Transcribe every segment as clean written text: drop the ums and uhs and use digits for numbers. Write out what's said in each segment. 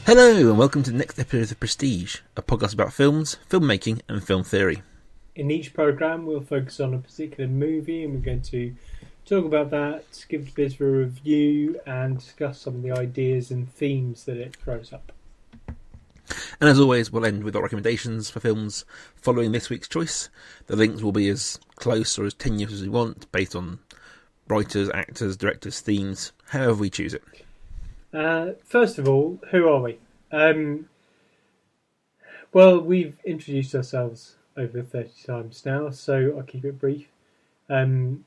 Hello and welcome to the next episode of Prestige, a podcast about films, filmmaking and film theory. In each programme we'll focus on a particular movie and we're going to talk about that, give it a bit of a review and discuss some of the ideas and themes that it throws up. And as always, we'll end with our recommendations for films following this week's choice. The links will be as close or as tenuous as we want, based on writers, actors, directors, themes, however we choose it. First of all, who are we? Well, we've introduced ourselves over 30 times now, so I'll keep it brief. I'm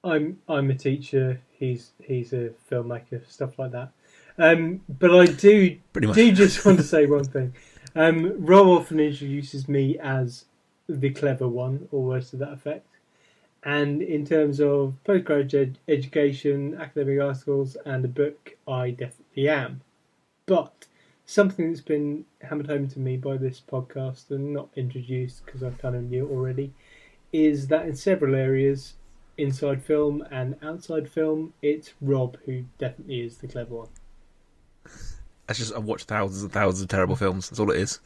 a teacher. He's a filmmaker, stuff like that. But I do just want to say one thing. Rob often introduces me as the clever one, or words to that effect. And in terms of postgraduate education, academic articles, and a book, I definitely am. But something that's been hammered home to me by this podcast and not introduced because I kind of knew it already, is that in several areas, inside film and outside film, it's Rob who definitely is the clever one. That's just, I've watched thousands and thousands of terrible films. That's all it is.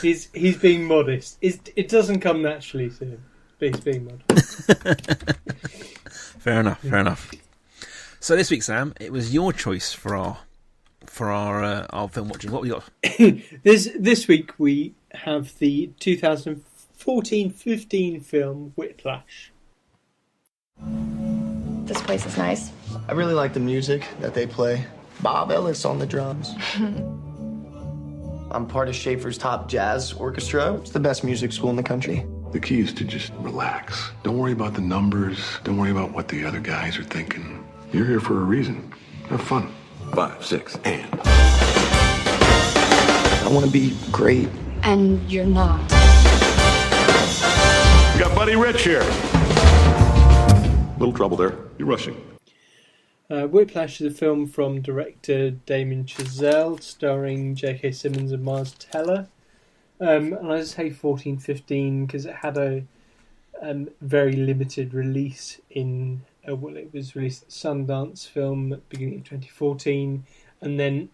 He's being modest. It doesn't come naturally to him. But he's being modest. Fair enough. So this week, Sam, it was your choice for our film watching. What we got? This week we have the 2014-15 film Whiplash. This place is nice. I really like the music that they play. Bob Ellis on the drums. I'm part of Schaefer's Top Jazz Orchestra. It's the best music school in the country. The key is to just relax. Don't worry about the numbers. Don't worry about what the other guys are thinking. You're here for a reason. Have fun. 5, 6, and... I want to be great. And you're not. We got Buddy Rich here. Little trouble there. You're rushing. Whiplash is a film from director Damien Chazelle, starring J.K. Simmons and Miles Teller. And I just say 14-15 because it had a very limited release in... it was released at Sundance Film at the beginning of 2014, and then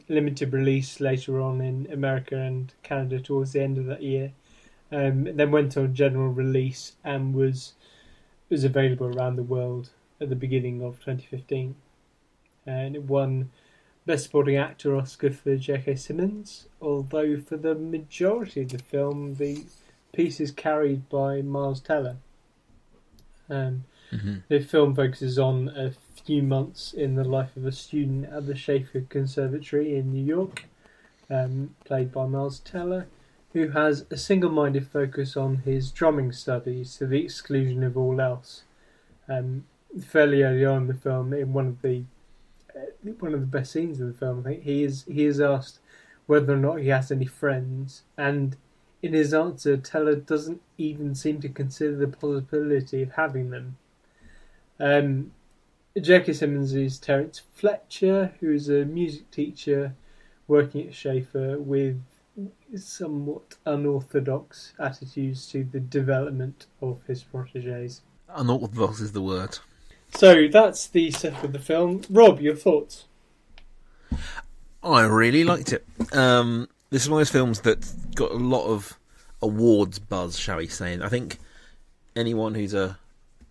limited release later on in America and Canada towards the end of that year. Then went on general release and was available around the world at the beginning of 2015. And it won Best Supporting Actor Oscar for J.K. Simmons, although for the majority of the film, the piece is carried by Miles Teller. The film focuses on a few months in the life of a student at the Schaefer Conservatory in New York, played by Miles Teller, who has a single-minded focus on his drumming studies to the exclusion of all else. Fairly early on in the film, in one of the best scenes of the film, I think he is asked whether or not he has any friends, and in his answer, Teller doesn't even seem to consider the possibility of having them. J.K. Simmons is Terence Fletcher, who is a music teacher working at Schaefer with somewhat unorthodox attitudes to the development of his protégés. Unorthodox is the word. So that's the setup of the film. Rob, your thoughts? I really liked it. This is one of those films that got a lot of awards buzz, shall we say. And I think anyone who's a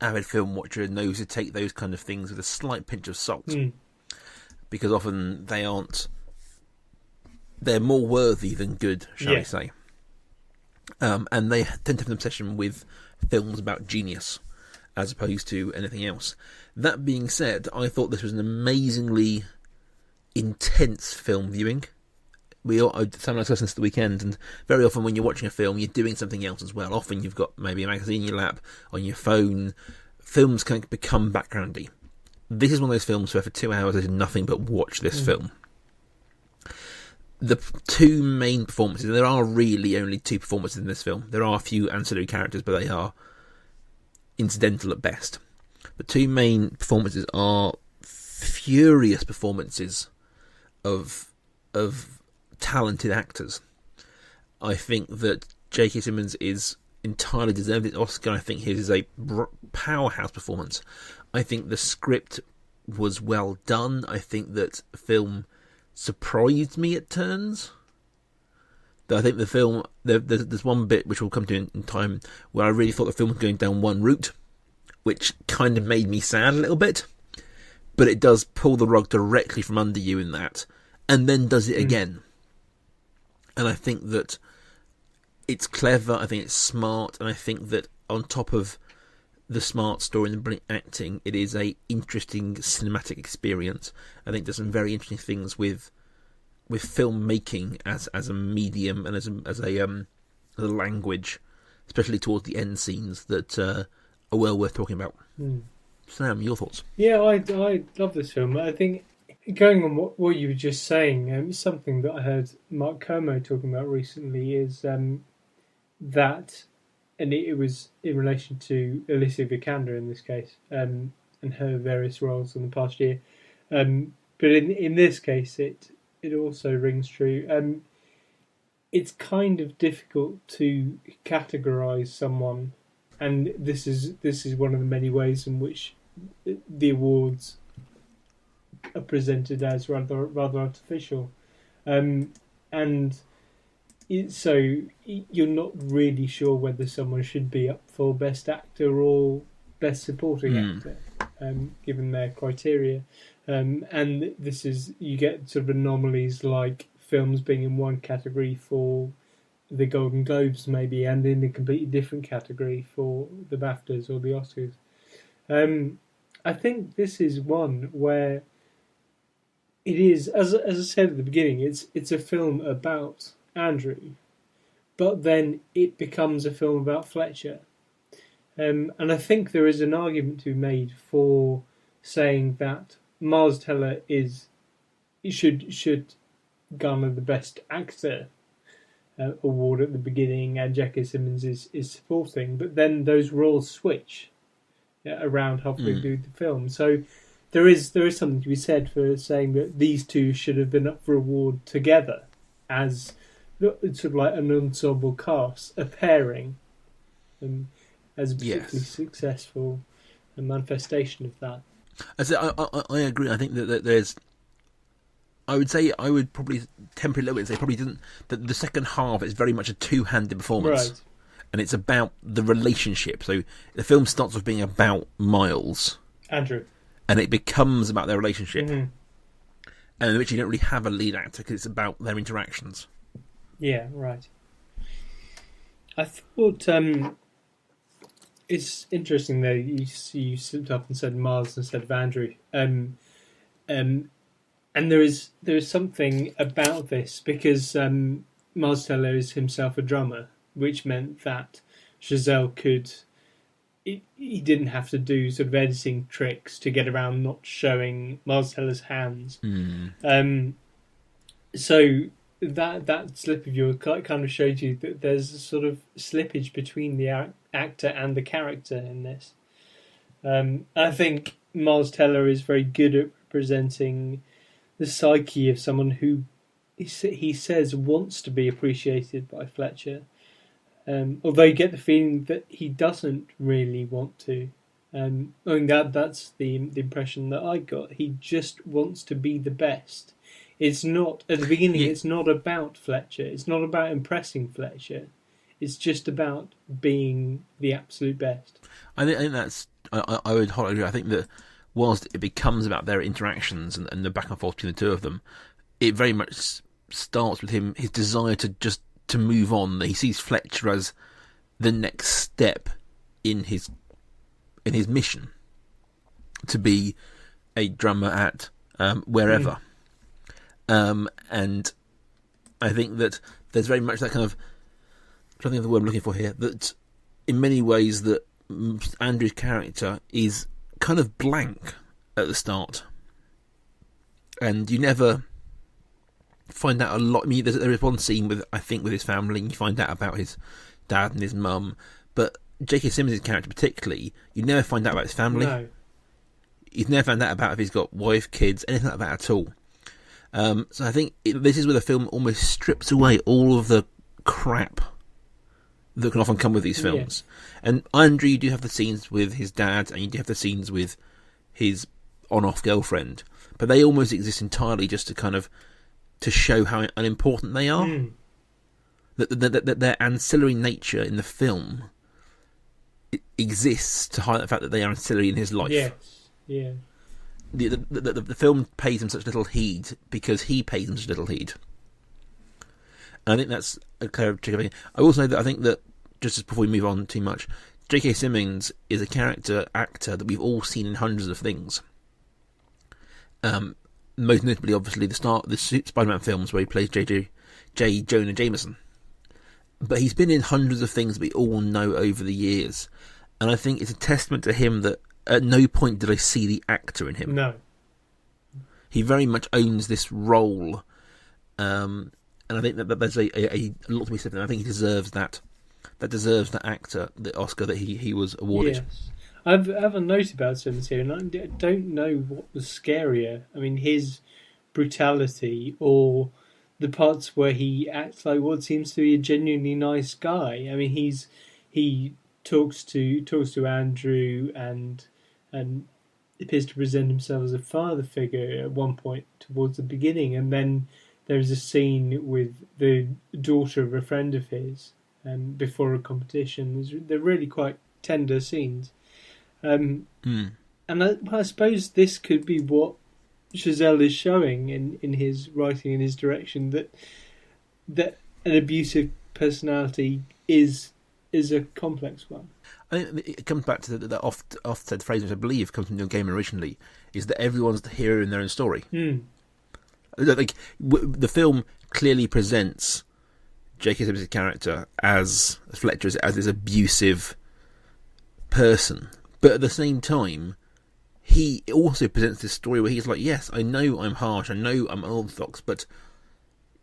avid film watcher knows to take those kind of things with a slight pinch of salt. Because often they're more worthy than good, shall we say. And they tend to have an obsession with films about genius as opposed to anything else. That being said, I thought this was an amazingly intense film viewing. Sam and I discussed this the weekend, and very often when you're watching a film, you're doing something else as well. Often you've got maybe a magazine in your lap, on your phone. Films can become backgroundy. This is one of those films where for 2 hours I did nothing but watch this film. The two main performances, and there are really only two performances in this film. There are a few ancillary characters, but they are incidental at best. The two main performances are furious performances of talented actors. I think that J.K. Simmons is entirely deserved his Oscar. I think his is a powerhouse performance. I think the script was well done. I think that the film surprised me at turns. I think the film, there's one bit which we'll come to in time where I really thought the film was going down one route, which kind of made me sad a little bit. But it does pull the rug directly from under you in that, and then does it again. And I think that it's clever, I think it's smart, and I think that on top of the smart story and the brilliant acting, it is a interesting cinematic experience. I think there's some very interesting things with filmmaking as a medium and as a language, especially towards the end scenes, that are well worth talking about. Sam, your thoughts? Yeah, I love this film. I think, going on what you were just saying, something that I heard Mark Kermode talking about recently is that, and it was in relation to Alicia Vikander in this case, and her various roles in the past year. But in this case, it also rings true. It's kind of difficult to categorise someone, and this is one of the many ways in which the awards are presented as rather artificial, so you're not really sure whether someone should be up for Best Actor or Best Supporting Actor, given their criteria. And this is, you get sort of anomalies like films being in one category for the Golden Globes maybe, and in a completely different category for the BAFTAs or the Oscars. I think this is one where it is, as I said at the beginning, it's a film about Andrew, but then it becomes a film about Fletcher. And I think there is an argument to be made for saying that Miles Teller should garner the Best Actor award at the beginning, and J.K. Simmons is supporting, but then those roles switch around halfway through the film. So there is something to be said for saying that these two should have been up for award together as sort of like an ensemble cast, a pairing, as a particularly successful manifestation of that. I agree. I think that there's. I would probably temper it a little bit and say probably didn't. That the second half is very much a two-handed performance, right? And it's about the relationship. So the film starts with being about Miles, Andrew, and it becomes about their relationship, and in which you don't really have a lead actor because it's about their interactions. Yeah, right. I thought it's interesting though. You slipped up and said Miles instead of Andrew, and there is something about this because Miles Teller is himself a drummer, which meant that Giselle could. He didn't have to do sort of editing tricks to get around not showing Miles Teller's hands. So that slip of yours kind of showed you that there's a sort of slippage between the actor and the character in this. I think Miles Teller is very good at representing the psyche of someone who he says wants to be appreciated by Fletcher, although you get the feeling that he doesn't really want to. I mean that's the impression that I got. He just wants to be the best. It's not at the beginning. It's not about Fletcher. It's not about impressing Fletcher. It's just about being the absolute best. I think that's. I would wholly agree. I think that whilst it becomes about their interactions and the back and forth between the two of them, it very much starts with him, his desire to move on. He sees Fletcher as the next step in his mission to be a drummer at wherever. And I think that there's very much that kind of, I'm trying to think of the word I'm looking for here, that in many ways that Andrew's character is kind of blank at the start, and you never find out a lot. I mean, there is one scene with his family, and you find out about his dad and his mum, but J.K. Simmons' character particularly, you never find out about his family. No. You've never found out about if he's got wife, kids, anything like that at all. So I think this is where the film almost strips away all of the crap that can often come with these films. Yeah. And Andrew, you do have the scenes with his dad, and you do have the scenes with his on-off girlfriend, but they almost exist entirely just to kind of to show how unimportant they are. That their ancillary nature in the film exists to highlight the fact that they are ancillary in his life. Yes, yeah. The film pays him such little heed because he pays him such little heed. And I think that's a clear thing. I will say that I think that, just before we move on too much, J.K. Simmons is a actor that we've all seen in hundreds of things. Most notably, obviously, the Spider-Man films where he plays J. Jonah Jameson. But he's been in hundreds of things that we all know over the years. And I think it's a testament to him that at no point did I see the actor in him. No. He very much owns this role. And I think that there's a lot to be said. And I think he deserves that. That deserves the actor, the Oscar that he was awarded. Yes. I have a note about Simmons here, and I don't know what was scarier. I mean, his brutality or the parts where he acts like what seems to be a genuinely nice guy. I mean, he talks to Andrew and appears to present himself as a father figure at one point towards the beginning, and then there's a scene with the daughter of a friend of his before a competition. They're really quite tender scenes. And I suppose this could be what Chazelle is showing in his writing and his direction, that an abusive personality is a complex one. I think it comes back to the oft-said phrase, which I believe comes from Neil Gaiman originally, is that everyone's the hero in their own story. Like, the film clearly presents J.K. Simmons' character as Fletcher as this abusive person, but at the same time, he also presents this story where he's like, yes, I know I'm harsh, I know I'm orthodox, but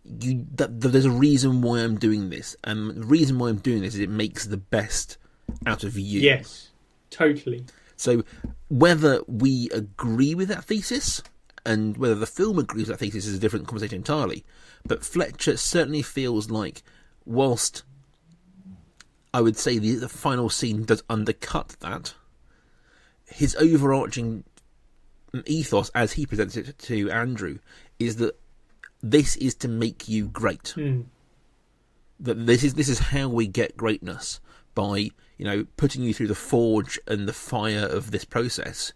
there's a reason why I'm doing this, and the reason why I'm doing this is it makes the best out of you. Yes, totally. So whether we agree with that thesis, and whether the film agrees with that thesis, is a different conversation entirely, but Fletcher certainly feels like, whilst I would say the final scene does undercut that, his overarching ethos, as he presents it to Andrew, is that this is to make you great. That this is how we get greatness, by putting you through the forge and the fire of this process,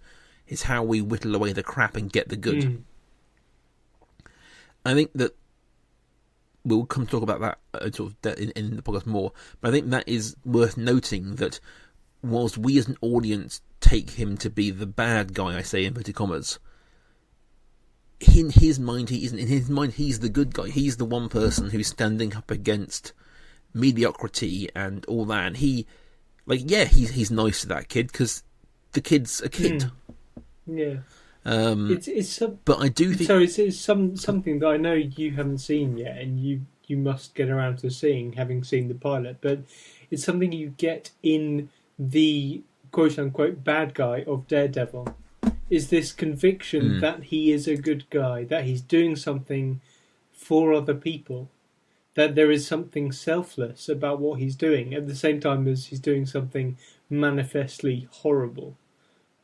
is how we whittle away the crap and get the good. I think that we'll come to talk about that in the podcast more, but I think that is worth noting, that whilst we as an audience take him to be the bad guy, I say in inverted commas, in his mind he isn't. In his mind he's the good guy. He's the one person who's standing up against mediocrity and all that, and he's nice to that kid because the kid's a kid. Yeah. But I do think so. It's something that I know you haven't seen yet, and you must get around to seeing, having seen the pilot. But it's something you get in the quote unquote bad guy of Daredevil. Is this conviction that he is a good guy, that he's doing something for other people, that there is something selfless about what he's doing, at the same time as he's doing something manifestly horrible.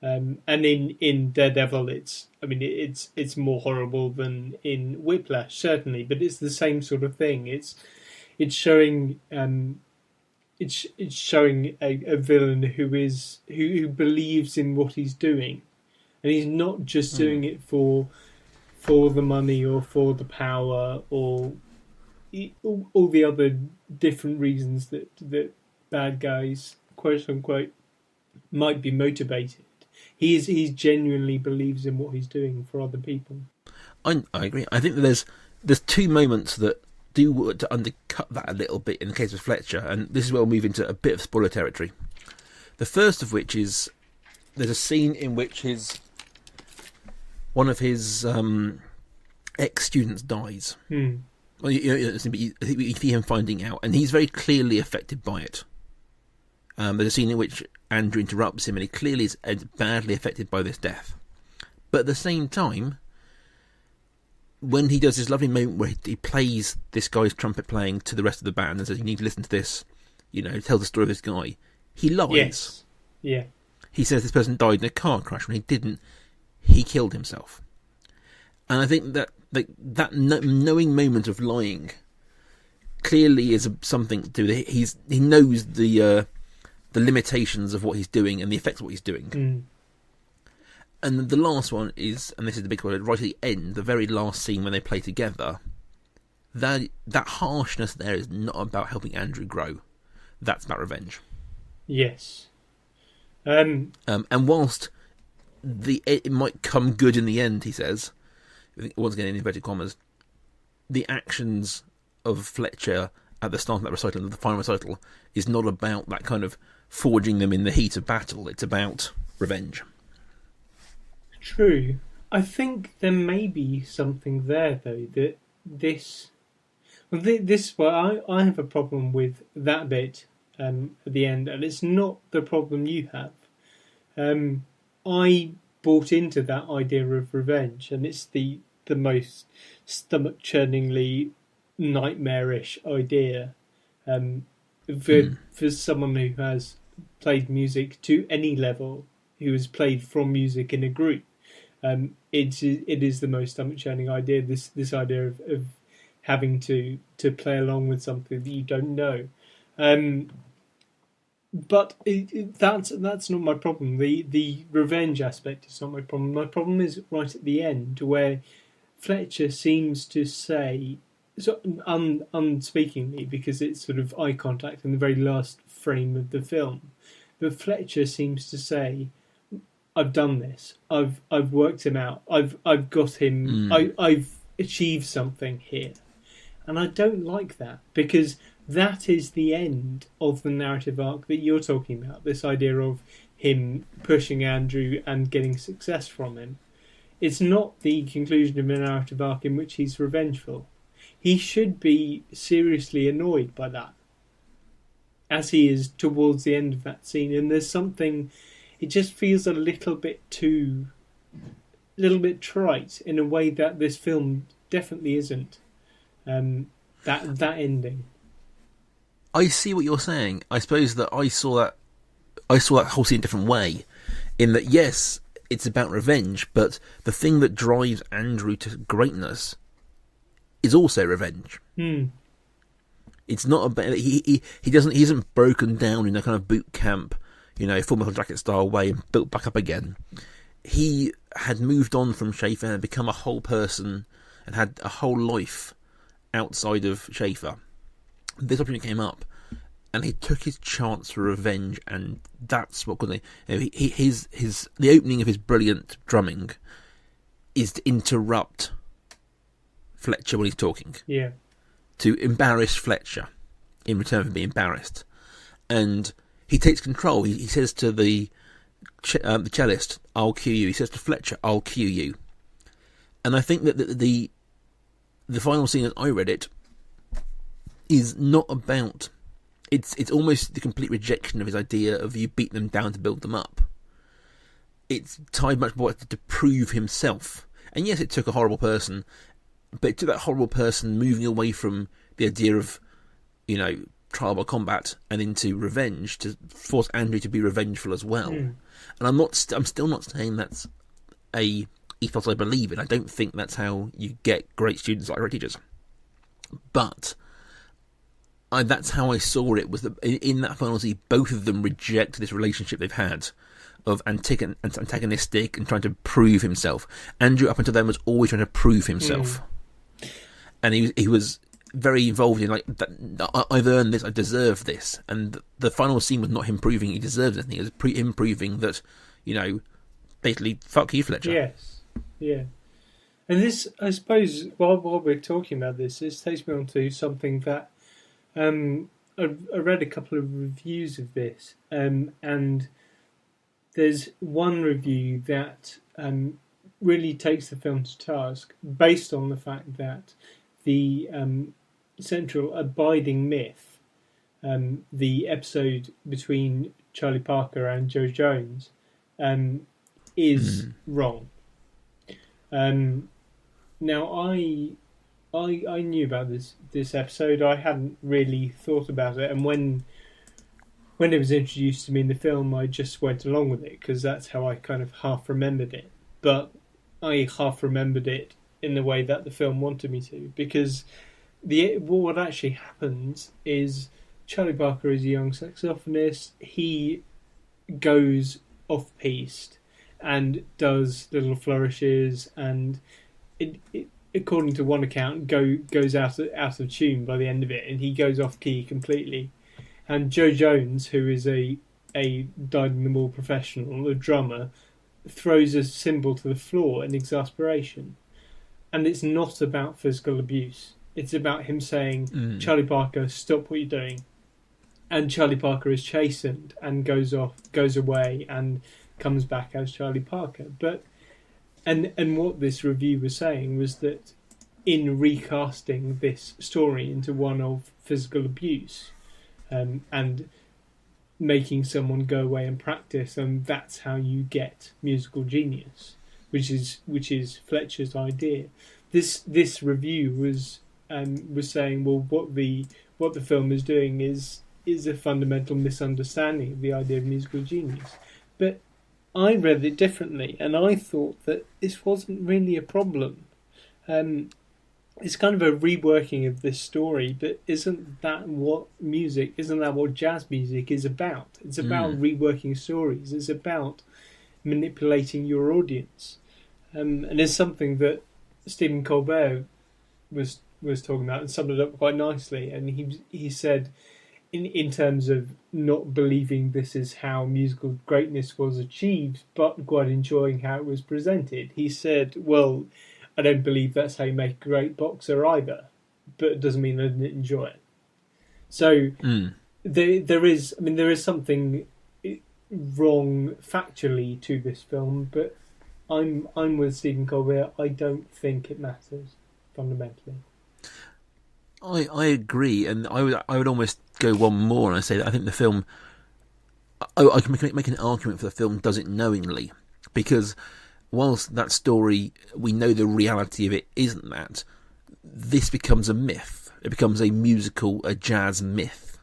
And in Daredevil, it's more horrible than in Whiplash, certainly, but it's the same sort of thing. It's showing it's showing a villain who believes in what he's doing, and he's not just doing it for the money or for the power or all the other different reasons that bad guys, quote unquote, might be motivated. He genuinely believes in what he's doing for other people. I agree. I think that there's two moments that do to undercut that a little bit in the case of Fletcher, and this is where we'll move into a bit of spoiler territory. The first of which is there's a scene in which one of his ex-students dies. Well, you see him finding out, and he's very clearly affected by it. There's a scene in which Andrew interrupts him, and he clearly is badly affected by this death. But at the same time, when he does this lovely moment where he plays this guy's trumpet playing to the rest of the band and says, "You need to listen to this," tells the story of this guy. He lies. Yes. Yeah. He says this person died in a car crash when he didn't. He killed himself. And I think that knowing moment of lying clearly is something to do with it. He knows the limitations of what he's doing and the effects of what he's doing. Mm. And the last one is, and this is the big one, right at the end, the very last scene when they play together, that harshness there is not about helping Andrew grow. That's about revenge. Yes. And whilst it might come good in the end, he says, once again in inverted commas, the actions of Fletcher at the start of that recital, the final recital, is not about that kind of forging them in the heat of battle. It's about revenge. True. I think there may be something there, though, that this well, I have a problem with that bit at the end, and it's not the problem you have. I bought into that idea of revenge, and it's the most stomach-churningly nightmarish idea for someone who has played music to any level, who has played from music in a group. It is the most stomach-churning idea. This idea of having to play along with something that you don't know. But that's not my problem. The revenge aspect is not my problem. My problem is right at the end, where Fletcher seems to say, so unspeakingly, because it's sort of eye contact in the very last frame of the film, but Fletcher seems to say, "I've done this. I've worked him out. I've got him. I've achieved something here," and I don't like that, because that is the end of the narrative arc that you're talking about. This idea of him pushing Andrew and getting success from him. It's not the conclusion of a narrative arc in which he's revengeful. He should be seriously annoyed by that, as he is towards the end of that scene. And there's something, it just feels a little bit trite in a way that this film definitely isn't. That ending. I see what you're saying. I suppose that I saw that whole scene a different way, in that yes, it's about revenge, but the thing that drives Andrew to greatness is also revenge. It's not about he isn't broken down in a kind of boot camp, Full Metal Jacket style way and built back up again. He had moved on from Schaefer and become a whole person and had a whole life outside of Schaefer. This opportunity came up, and he took his chance for revenge, and that's what the opening of his brilliant drumming is to interrupt Fletcher when he's talking. Yeah. To embarrass Fletcher in return for being embarrassed, and he takes control. He says to the cellist, "I'll cue you." He says to Fletcher, "I'll cue you." And I think that the final scene, as I read it, is not about. It's almost the complete rejection of his idea of you beat them down to build them up. It's tied much more to prove himself. And yes, it took a horrible person, but it took that horrible person moving away from the idea of, trial by combat and into revenge to force Andrew to be revengeful as well. And I'm still not saying that's a ethos I believe in. I don't think that's how you get great students like great teachers. But that's how I saw it, was that in that final scene, both of them reject this relationship they've had of antagonistic and trying to prove himself. Andrew, up until then, was always trying to prove himself. And he was very involved in, I've earned this, I deserve this. And the final scene was not him proving he deserves anything, it was him proving that, basically, fuck you, Fletcher. Yes, yeah. And this, I suppose, while we're talking about this takes me on to something that I read a couple of reviews of this, and there's one review that really takes the film to task based on the fact that the central abiding myth, the episode between Charlie Parker and Joe Jones, is wrong. Now, I knew about this episode. I hadn't really thought about it, and when it was introduced to me in the film, I just went along with it because that's how I kind of half remembered it. But I half remembered it in the way that the film wanted me to, because what actually happens is Charlie Parker is a young saxophonist. He goes off-piste and does little flourishes, and it according to one account, goes out of tune by the end of it, and he goes off key completely. And Joe Jones, who is a dyed-in-the-wool professional, a drummer, throws a cymbal to the floor in exasperation. And it's not about physical abuse. It's about him saying, Charlie Parker, stop what you're doing. And Charlie Parker is chastened and goes away and comes back as Charlie Parker. But and what this review was saying was that in recasting this story into one of physical abuse, and making someone go away and practice, and that's how you get musical genius, which is Fletcher's idea. This review was saying, well, what the film is doing is a fundamental misunderstanding of the idea of musical genius. But I read it differently, and I thought that this wasn't really a problem. It's kind of a reworking of this story, but isn't that what jazz music is about? It's about reworking stories. It's about manipulating your audience. And it's something that Stephen Colbert was talking about and summed it up quite nicely. And he said, in terms of not believing this is how musical greatness was achieved, but quite enjoying how it was presented, he said, well, I don't believe that's how you make a great boxer either, but it doesn't mean I didn't enjoy it. So there is something wrong factually to this film, but I'm with Stephen Colbert. I don't think it matters fundamentally. I agree, and I would almost go one more and I say that I think the film, I can make an argument for the film does it knowingly, because whilst that story, we know the reality of it isn't that, this becomes a myth. It becomes a musical, a jazz myth.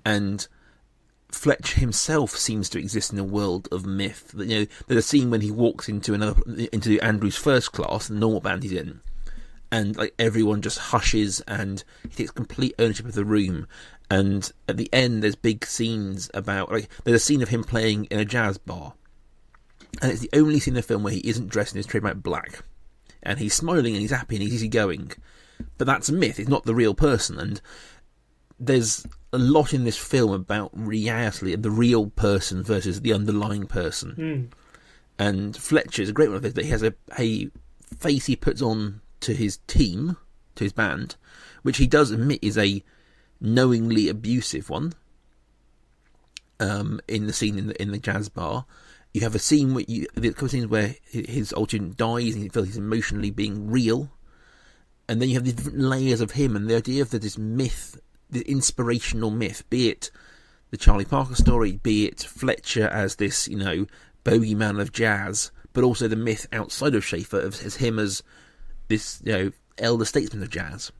And Fletcher himself seems to exist in a world of myth. You know, there's a scene when he walks into Andrew's first class, the normal band he's in, and like everyone just hushes and he takes complete ownership of the room. And at the end, there's big scenes about, like, there's a scene of him playing in a jazz bar. And it's the only scene in the film where he isn't dressed in his trademark black. And he's smiling and he's happy and he's easygoing. But that's a myth, it's not the real person. And there's a lot in this film about reality, the real person versus the underlying person. And Fletcher is a great one of this, that he has a face he puts on to his team, to his band, which he does admit is a knowingly abusive one. In the scene in the jazz bar, you have a scene where a couple of scenes where his old student dies and you feel he's emotionally being real, and then you have these different layers of him and the idea of this myth, the inspirational myth, be it the Charlie Parker story, be it Fletcher as this, you know, bogeyman of jazz, but also the myth outside of Schaefer as him as this, you know, elder statesman of jazz.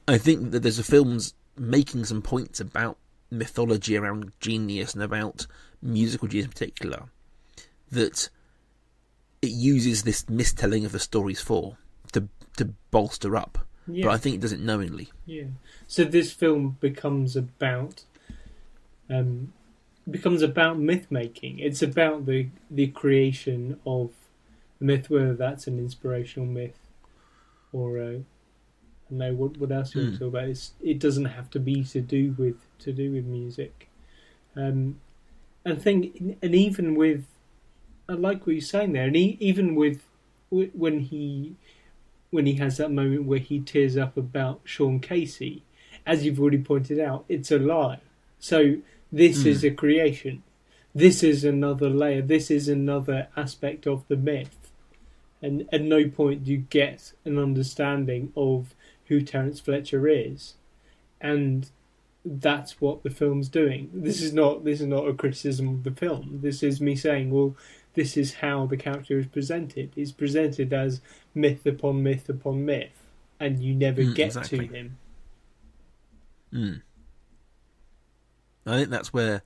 I think that there's a film's making some points about mythology around genius and about musical genius in particular, that it uses this mistelling of the stories for to bolster up. But I think it does it knowingly. So this film becomes about myth making. It's about the creation of a myth, whether that's an inspirational myth or I don't know what else you want to talk about. It doesn't have to be to do with music. And even with, I like what you're saying there, and even with when he has that moment where he tears up about Sean Casey, as you've already pointed out, it's a lie. So this is a creation. This is another layer. This is another aspect of the myth. And at no point do you get an understanding of who Terence Fletcher is, and that's what the film's doing. This is not a criticism of the film. This is me saying, well, this is how the character is presented. He's presented as myth upon myth upon myth, and you never get exactly. to him. I think that's where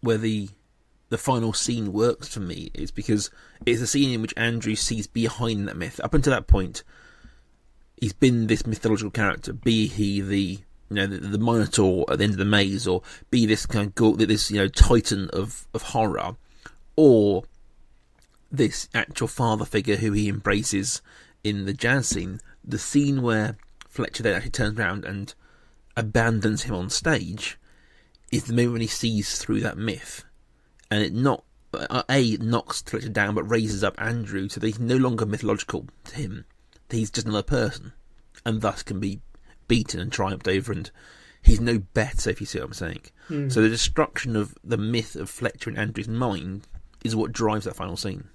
the final scene works for me, is because it's a scene in which Andrew sees behind that myth. Up until that point, he's been this mythological character, be he the Minotaur at the end of the maze, or be this kind of this titan of horror, or this actual father figure who he embraces in the jazz scene. The scene where Fletcher then actually turns around and abandons him on stage is the moment when he sees through that myth, and it knocks Fletcher down, but raises up Andrew so that he's no longer mythological to him. He's just another person, and thus can be beaten and triumphed over, and he's no better, if you see what I'm saying. So the destruction of the myth of Fletcher in Andrew's mind is what drives that final scene.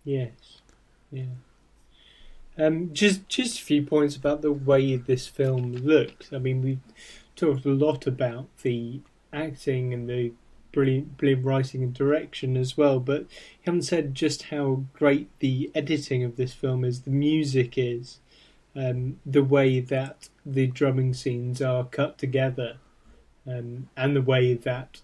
Yes, yeah. Just a few points about the way this film looks. I mean, we've talked a lot about the acting and the brilliant writing and direction as well, but you haven't said just how great the editing of this film is, the music is, the way that the drumming scenes are cut together, and the way that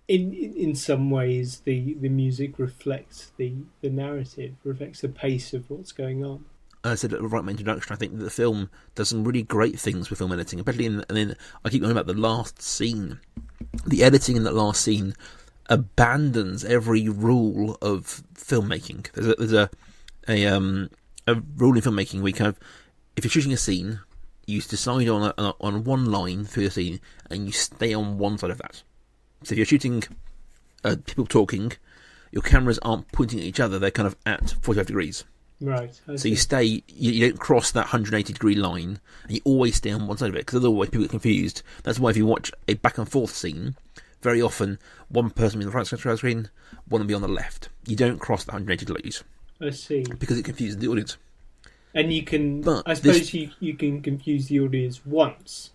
in some ways the music reflects the narrative, reflects the pace of what's going on. As I said at my introduction, I think that the film does some really great things with film editing, especially and then I keep going about the last scene. The editing in that last scene abandons every rule of filmmaking. There's a rule in filmmaking where you if you're shooting a scene, you decide on one line through the scene, and you stay on one side of that. So if you're shooting people talking, your cameras aren't pointing at each other; they're kind of at 45 degrees. Right. So you stay, you don't cross that 180 degree line, and you always stay on one side of it, because otherwise people get confused. That's why if you watch a back and forth scene, very often one person will be on the right side of the screen, one will be on the left. You don't cross the 180 degrees. I see. Because it confuses the audience. And you can, I suppose you can confuse the audience once,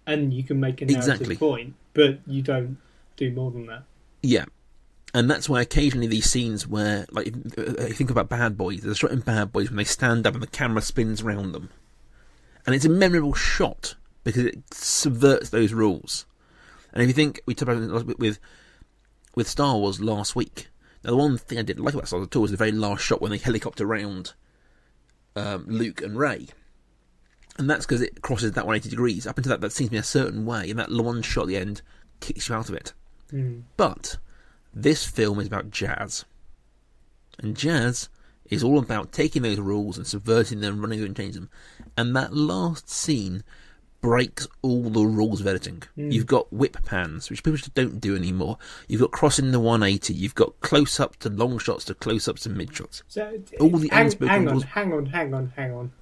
and you can make a narrative point, but you don't do more than that. Yeah. And that's why occasionally these scenes where, like, if you think about Bad Boys, there's a shot in Bad Boys when they stand up and the camera spins around them. And it's a memorable shot because it subverts those rules. And if you think, we talked about it with Star Wars last week. Now, the one thing I didn't like about Star Wars at all was the very last shot when they helicopter around Luke and Rey. And that's because it crosses that 180 degrees. Up until that seems to be a certain way, and that one shot at the end kicks you out of it. But this film is about jazz. And jazz is all about taking those rules and subverting them, running them and changing them. And that last scene breaks all the rules of editing. You've got whip pans, which people just don't do anymore. You've got crossing the 180. You've got close-up to long shots to close-ups to mid-shots. So, all the unspoken rules. Hang on.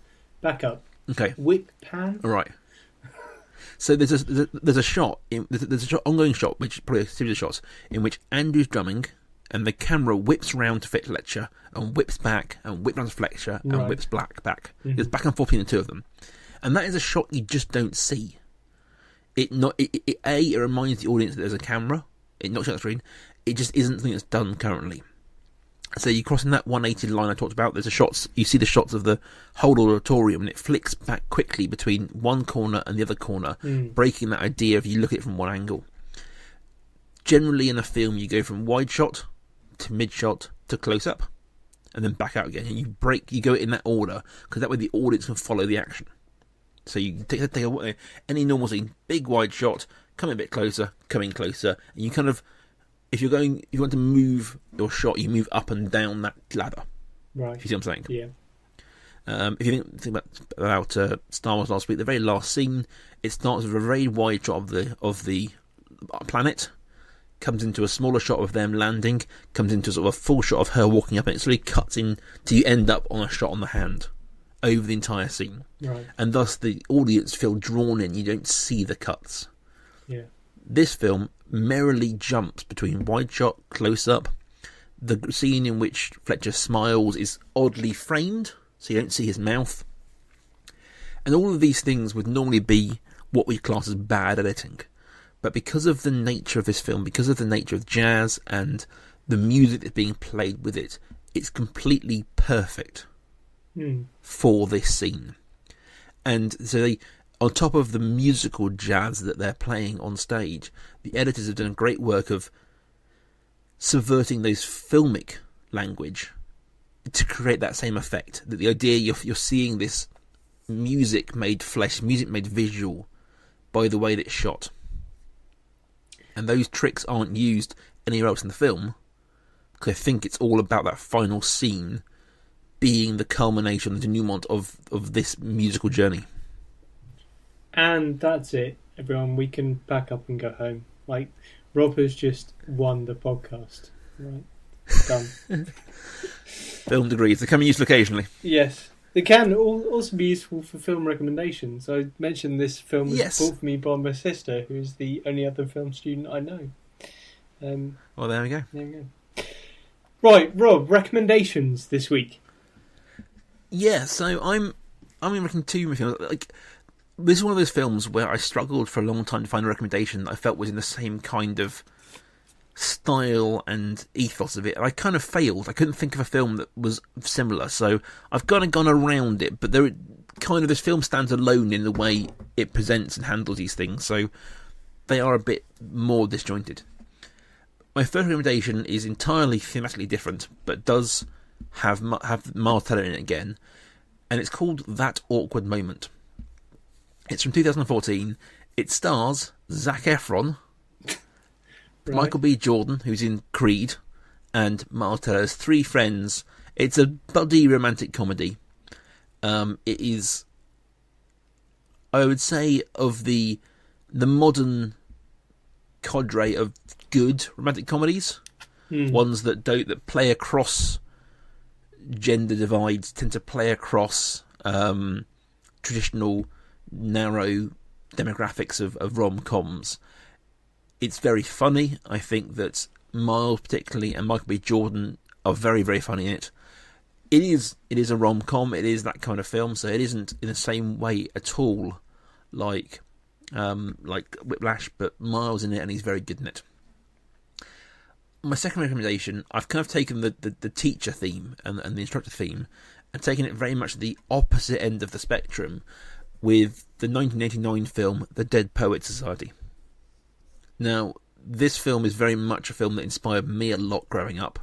Back up. Okay. Whip pan? All right. So there's a shot, there's an ongoing shot, which is probably a series of shots, in which Andrew's drumming, and the camera whips round to Fletcher, and whips back, and whips round to Fletcher, and whips back. There's back and forth between the two of them. And that is a shot you just don't see. It reminds the audience that there's a camera, it knocks out the screen, it just isn't something that's done currently. So you're crossing that 180 line I talked about. There's you see the shots of the whole auditorium, and it flicks back quickly between one corner and the other corner, breaking that idea of you look at it from one angle. Generally in a film, you go from wide shot to mid shot to close up, and then back out again. And you go in that order, because that way the audience can follow the action. So you take any normal scene, big wide shot, come a bit closer, coming closer, and you kind of. If you want to move your shot, you move up and down that ladder. Right. If you see what I'm saying. Yeah. If you think about Star Wars last week, the very last scene, it starts with a very wide shot of the planet, comes into a smaller shot of them landing, comes into sort of a full shot of her walking up, and it slowly cuts in till you end up on a shot on the hand over the entire scene. Right. And thus the audience feel drawn in. You don't see the cuts. Yeah. This film merrily jumps between wide shot, close up. The scene in which Fletcher smiles is oddly framed, so you don't see his mouth. And all of these things would normally be what we class as bad editing. But because of the nature of this film, because of the nature of jazz and the music that's being played with it, it's completely perfect for this scene. And so they, on top of the musical jazz that they're playing on stage, the editors have done great work of subverting those filmic language to create that same effect. That the idea you're seeing this music made flesh, music made visual by the way that it's shot. And those tricks aren't used anywhere else in the film, because I think it's all about that final scene being the culmination, the denouement of this musical journey. And that's it, everyone. We can pack up and go home. Like, Rob has just won the podcast. Right, done. Film degrees, they come in useful occasionally. Yes. They can also be useful for film recommendations. I mentioned this film was bought for me by my sister, who is the only other film student I know. Well, there we go. There we go. Right, Rob, recommendations this week. Yeah, so I'm making two films. Like, this is one of those films where I struggled for a long time to find a recommendation that I felt was in the same kind of style and ethos of it. I kind of failed. I couldn't think of a film that was similar, so I've kind of gone around it. But this film stands alone in the way it presents and handles these things, so they are a bit more disjointed. My first recommendation is entirely thematically different, but does have Miles Teller in it again, and it's called That Awkward Moment. It's from 2014. It stars Zac Efron, right, Michael B. Jordan, who's in Creed, and Miles Teller's three friends. It's a buddy romantic comedy. It is, I would say, of the modern cadre of good romantic comedies, ones that play across gender divides, tend to play across traditional narrow demographics of rom-coms. It's very funny. I think that Miles particularly and Michael B. Jordan are very, very funny in it. It is a rom-com. It is that kind of film, so it isn't in the same way at all like Whiplash, but Miles in it, and he's very good in it. My second recommendation, I've kind of taken the teacher theme and the instructor theme and taken it very much the opposite end of the spectrum with the 1989 film The Dead Poets Society. Now, this film is very much a film that inspired me a lot growing up,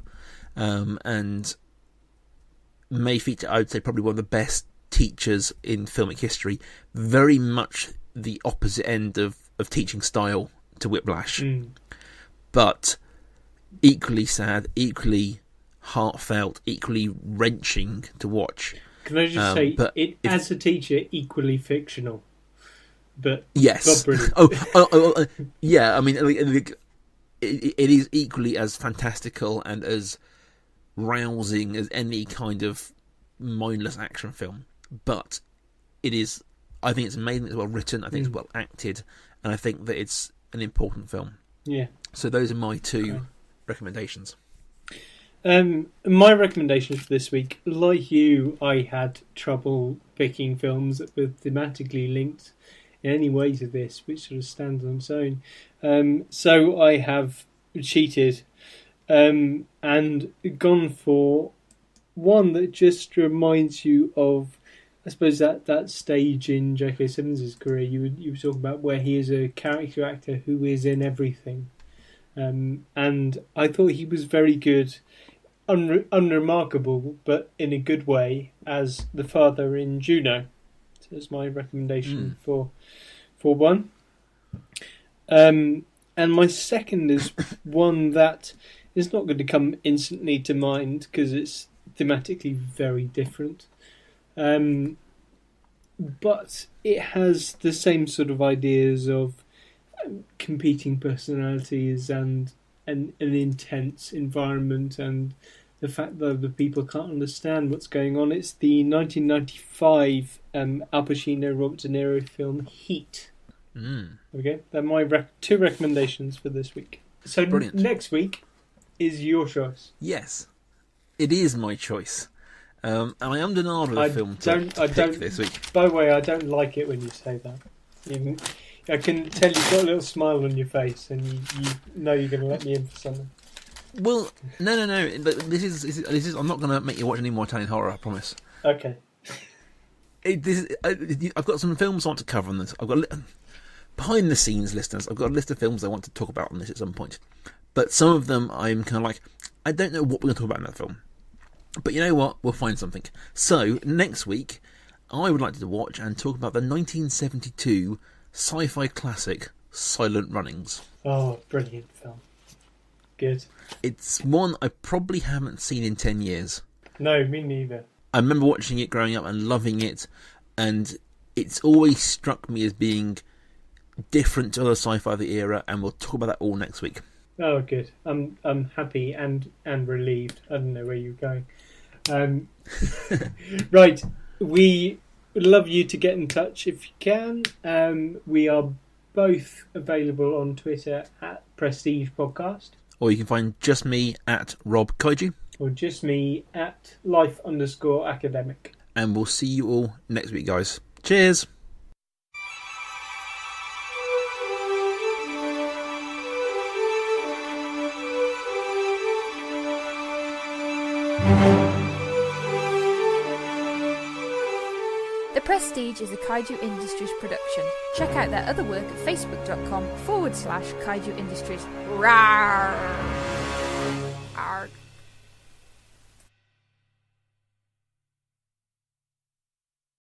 and may feature, I would say, probably one of the best teachers in filmic history. Very much the opposite end of teaching style to Whiplash, but equally sad, equally heartfelt, equally wrenching to watch. Can I just say, as a teacher, equally fictional, but yes, but brilliant. Yeah. I mean, it is equally as fantastical and as rousing as any kind of mindless action film. But it is, I think it's amazing. It's well written. I think it's well acted, and I think that it's an important film. Yeah. So those are my two recommendations. My recommendations for this week, like you, I had trouble picking films that were thematically linked in any way to this, which sort of stands on its own. So I have cheated and gone for one that just reminds you of, I suppose, that stage in J.K. Simmons' career you were talking about, where he is a character actor who is in everything. And I thought he was very good, unremarkable, but in a good way, as the father in Juno. So that's my recommendation for one. And my second is one that is not going to come instantly to mind because it's thematically very different. But it has the same sort of ideas of competing personalities and an intense environment, and the fact that the people can't understand what's going on. It's the 1995 Al Pacino, Robert De Niro film Heat. Okay, they're my two recommendations for this week. So next week is your choice. Yes, it is my choice. And I am denied with a film to pick this week. By the way, I don't like it when you say that. I can tell you've got a little smile on your face, and you know you're going to let me in for something. Well, no. This is. I'm not going to make you watch any more Italian horror. I promise. Okay. I've got some films I want to cover on this. I've got behind the scenes listeners. I've got a list of films I want to talk about on this at some point. But some of them I'm kind of like, I don't know what we're going to talk about in that film. But you know what? We'll find something. So next week, I would like to watch and talk about the 1972 sci-fi classic Silent Runnings. Oh, brilliant film. Good. It's one I probably haven't seen in 10 years. No, me neither. I remember watching it growing up and loving it, and it's always struck me as being different to other sci-fi of the era, and we'll talk about that all next week. Oh, good. I'm happy and relieved. I don't know where you're going. Right. We would love you to get in touch if you can. We are both available on Twitter at Prestige Podcast. Or you can find just me at Rob Kaiju. Or just me at life_academic. And we'll see you all next week, guys. Cheers! The Prestige is a Kaiju Industries production. Check out their other work at facebook.com/Kaiju Industries. Rawr! Arg.